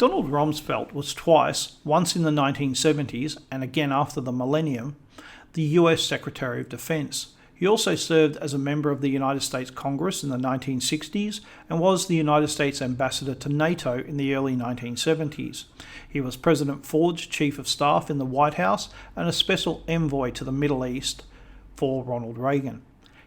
Donald Rumsfeld was twice, once in the 1970s and again after the millennium, the US Secretary of Defense. He also served as a member of the United States Congress in the 1960s and was the United States Ambassador to NATO in the early 1970s. He was President Ford's Chief of Staff in the White House and a special envoy to the Middle East for Ronald Reagan.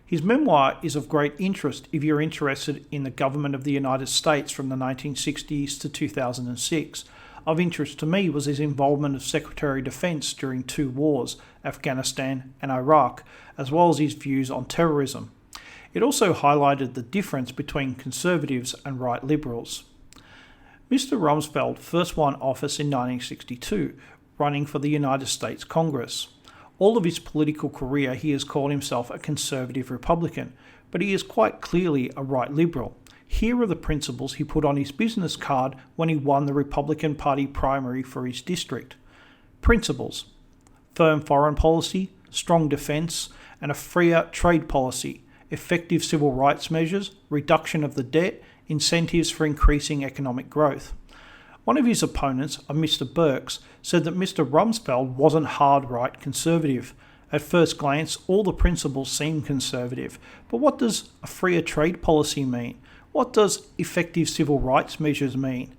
His memoir is of great interest if you're interested in the government of the United States from the 1960s to 2006. Of interest to me was his involvement as Secretary of Defense during two wars, Afghanistan and Iraq, as well as his views on terrorism. It also highlighted the difference between conservatives and right liberals. Mr. Rumsfeld first won office in 1962, running for the United States Congress. All of his political career he has called himself a conservative Republican, but he is quite clearly a right liberal. Here are the principles he put on his business card when he won the Republican Party primary for his district. Principles: firm foreign policy, strong defence, and a freer trade policy, effective civil rights measures, reduction of the debt, incentives for increasing economic growth. One of his opponents, a Mr. Burks, said that Mr. Rumsfeld wasn't hard right conservative. At first glance, all the principles seem conservative, but what does a freer trade policy mean? What does effective civil rights measures mean?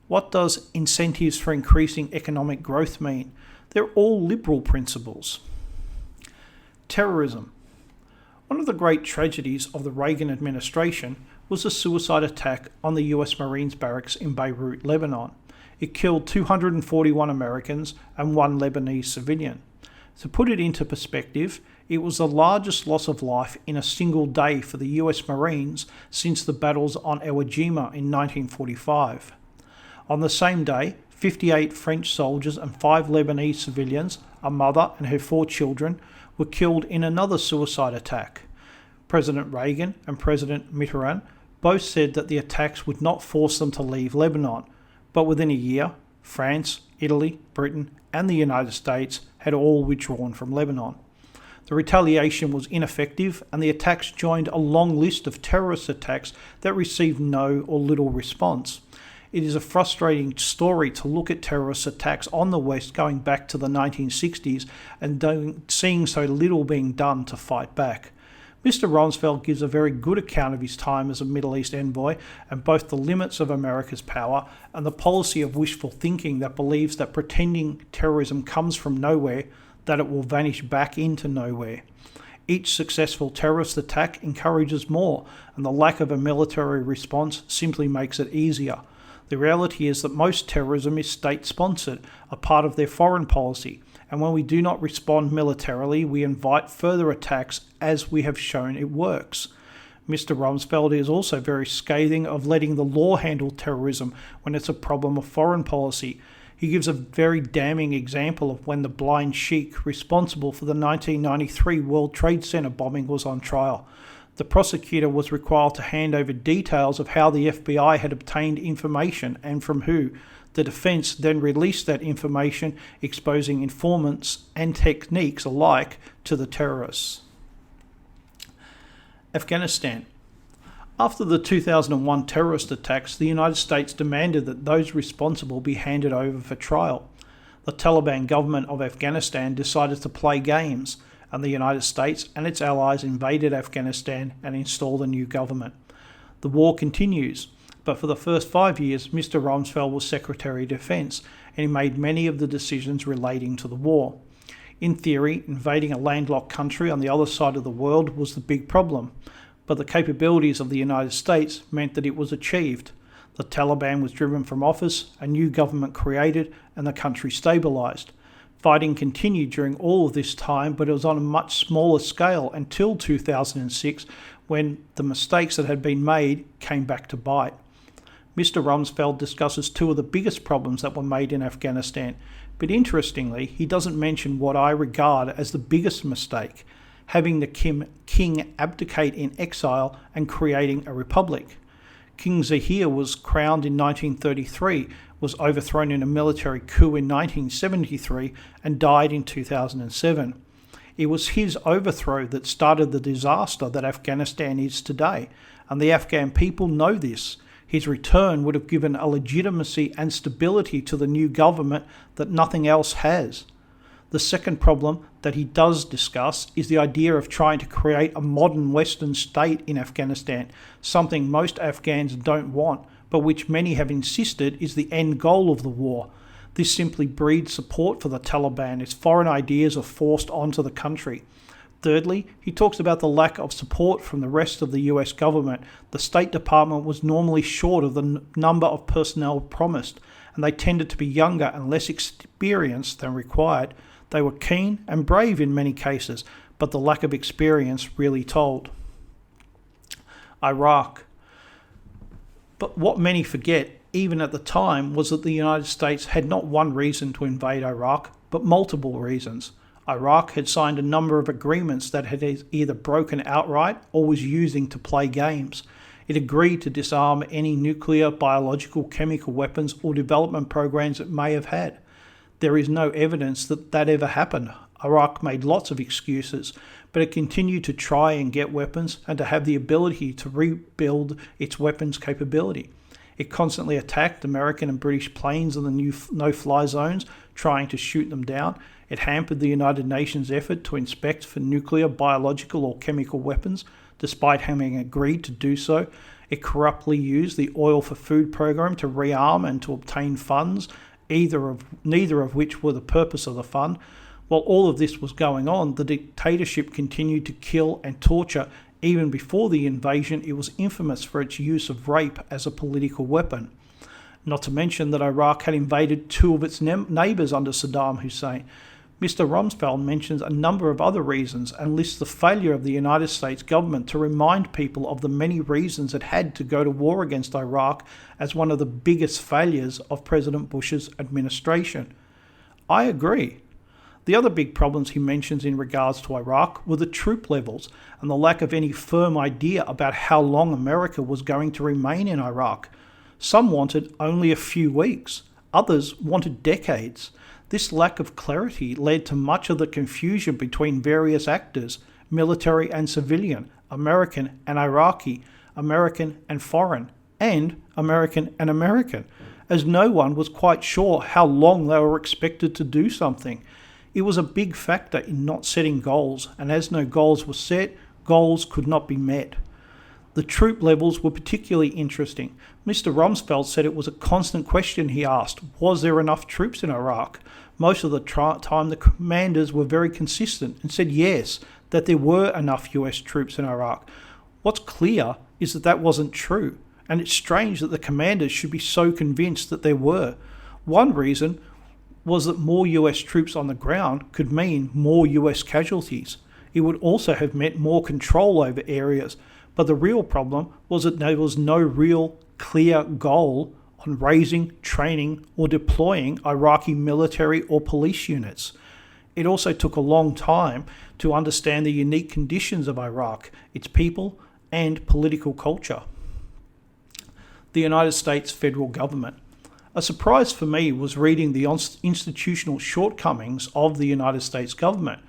What does incentives for increasing economic growth mean? They're all liberal principles. Terrorism. One of the great tragedies of the Reagan administration was the suicide attack on the US Marines barracks in Beirut, Lebanon. It killed 241 Americans and one Lebanese civilian. To put it into perspective, it was the largest loss of life in a single day for the US Marines since the battles on Iwo Jima in 1945. On the same day, 58 French soldiers and 5 Lebanese civilians, a mother and her 4 children, were killed in another suicide attack. President Reagan and President Mitterrand both said that the attacks would not force them to leave Lebanon, but within a year, France, Italy, Britain, and the United States had all withdrawn from Lebanon. The retaliation was ineffective, and the attacks joined a long list of terrorist attacks that received no or little response. It is a frustrating story to look at terrorist attacks on the West going back to the 1960s and seeing so little being done to fight back. Mr. Rumsfeld gives a very good account of his time as a Middle East envoy and both the limits of America's power and the policy of wishful thinking that believes that pretending terrorism comes from nowhere, that it will vanish back into nowhere. Each successful terrorist attack encourages more, and the lack of a military response simply makes it easier. The reality is that most terrorism is state-sponsored, a part of their foreign policy, and when we do not respond militarily, we invite further attacks, as we have shown it works. Mr. Rumsfeld is also very scathing of letting the law handle terrorism when it's a problem of foreign policy. He gives a very damning example of when the blind sheik responsible for the 1993 World Trade Center bombing was on trial. The prosecutor was required to hand over details of how the FBI had obtained information and from who. The defense then released that information, exposing informants and techniques alike to the terrorists. Afghanistan. After the 2001 terrorist attacks, the United States demanded that those responsible be handed over for trial. The Taliban government of Afghanistan decided to play games, and the United States and its allies invaded Afghanistan and installed a new government. The war continues, but for the first 5 years, Mr. Rumsfeld was Secretary of Defense, and he made many of the decisions relating to the war. In theory, invading a landlocked country on the other side of the world was the big problem, but the capabilities of the United States meant that it was achieved. The Taliban was driven from office, a new government created, and the country stabilised. Fighting continued during all of this time, but it was on a much smaller scale until 2006, when the mistakes that had been made came back to bite. Mr. Rumsfeld discusses 2 of the biggest problems that were made in Afghanistan, but interestingly, he doesn't mention what I regard as the biggest mistake, having the king abdicate in exile and creating a republic. King Zahir was crowned in 1933, was overthrown in a military coup in 1973, and died in 2007. It was his overthrow that started the disaster that Afghanistan is today, and the Afghan people know this. His return would have given a legitimacy and stability to the new government that nothing else has. The second problem that he does discuss is the idea of trying to create a modern Western state in Afghanistan, something most Afghans don't want, but which many have insisted is the end goal of the war. This simply breeds support for the Taliban as foreign ideas are forced onto the country. Thirdly, he talks about the lack of support from the rest of the US government. The State Department was normally short of the number of personnel promised, and they tended to be younger and less experienced than required. They were keen and brave in many cases, but the lack of experience really told. Iraq. But what many forget, even at the time, was that the United States had not one reason to invade Iraq, but multiple reasons. Iraq had signed a number of agreements that had either broken outright or was using to play games. It agreed to disarm any nuclear, biological, chemical weapons or development programs it may have had. There is no evidence that that ever happened. Iraq made lots of excuses, but it continued to try and get weapons and to have the ability to rebuild its weapons capability. It constantly attacked American and British planes in the new no-fly zones, trying to shoot them down. It hampered the United Nations' effort to inspect for nuclear, biological or chemical weapons, despite having agreed to do so. It corruptly used the Oil for Food program to rearm and to obtain funds, neither of which were the purpose of the fund. While all of this was going on, the dictatorship continued to kill and torture. Even before the invasion, it was infamous for its use of rape as a political weapon. Not to mention that Iraq had invaded two of its neighbours under Saddam Hussein. Mr. Rumsfeld mentions a number of other reasons and lists the failure of the United States government to remind people of the many reasons it had to go to war against Iraq as one of the biggest failures of President Bush's administration. I agree. The other big problems he mentions in regards to Iraq were the troop levels and the lack of any firm idea about how long America was going to remain in Iraq. Some wanted only a few weeks, others wanted decades. This lack of clarity led to much of the confusion between various actors, military and civilian, American and Iraqi, American and foreign, and American, as no one was quite sure how long they were expected to do something. It was a big factor in not setting goals, and as no goals were set, goals could not be met. The troop levels were particularly interesting. Mr. Rumsfeld said it was a constant question he asked, was there enough troops in Iraq? Most of the time the commanders were very consistent and said yes, that there were enough US troops in Iraq. What's clear is that that wasn't true, and it's strange that the commanders should be so convinced that there were. One reason was that more US troops on the ground could mean more US casualties. It would also have meant more control over areas, but the real problem was that there was no real clear goal on raising, training or deploying Iraqi military or police units. It also took a long time to understand the unique conditions of Iraq, its people and political culture. The United States federal government. A surprise for me was reading the institutional shortcomings of the United States government.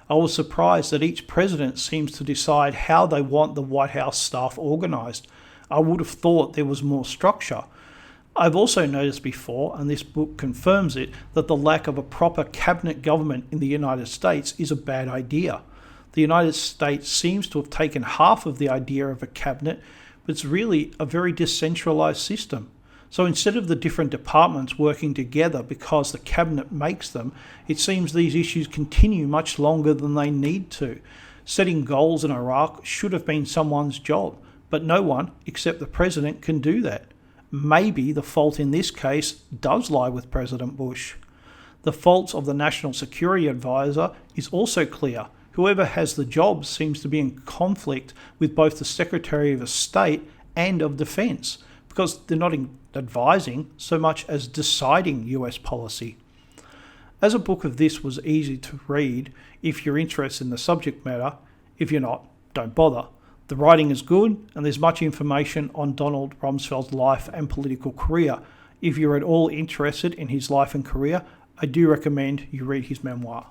I was surprised that each president seems to decide how they want the White House staff organised. I would have thought there was more structure. I've also noticed before, and this book confirms it, that the lack of a proper cabinet government in the United States is a bad idea. The United States seems to have taken half of the idea of a cabinet, but it's really a very decentralised system. So instead of the different departments working together because the cabinet makes them, it seems these issues continue much longer than they need to. Setting goals in Iraq should have been someone's job, but no one except the president can do that. Maybe the fault in this case does lie with President Bush. The faults of the National Security Advisor is also clear. Whoever has the job seems to be in conflict with both the Secretary of State and of Defense, because they're not advising so much as deciding US policy. As a book of this was easy to read if you're interested in the subject matter, if you're not, don't bother. The writing is good and there's much information on Donald Rumsfeld's life and political career. If you're at all interested in his life and career, I do recommend you read his memoir.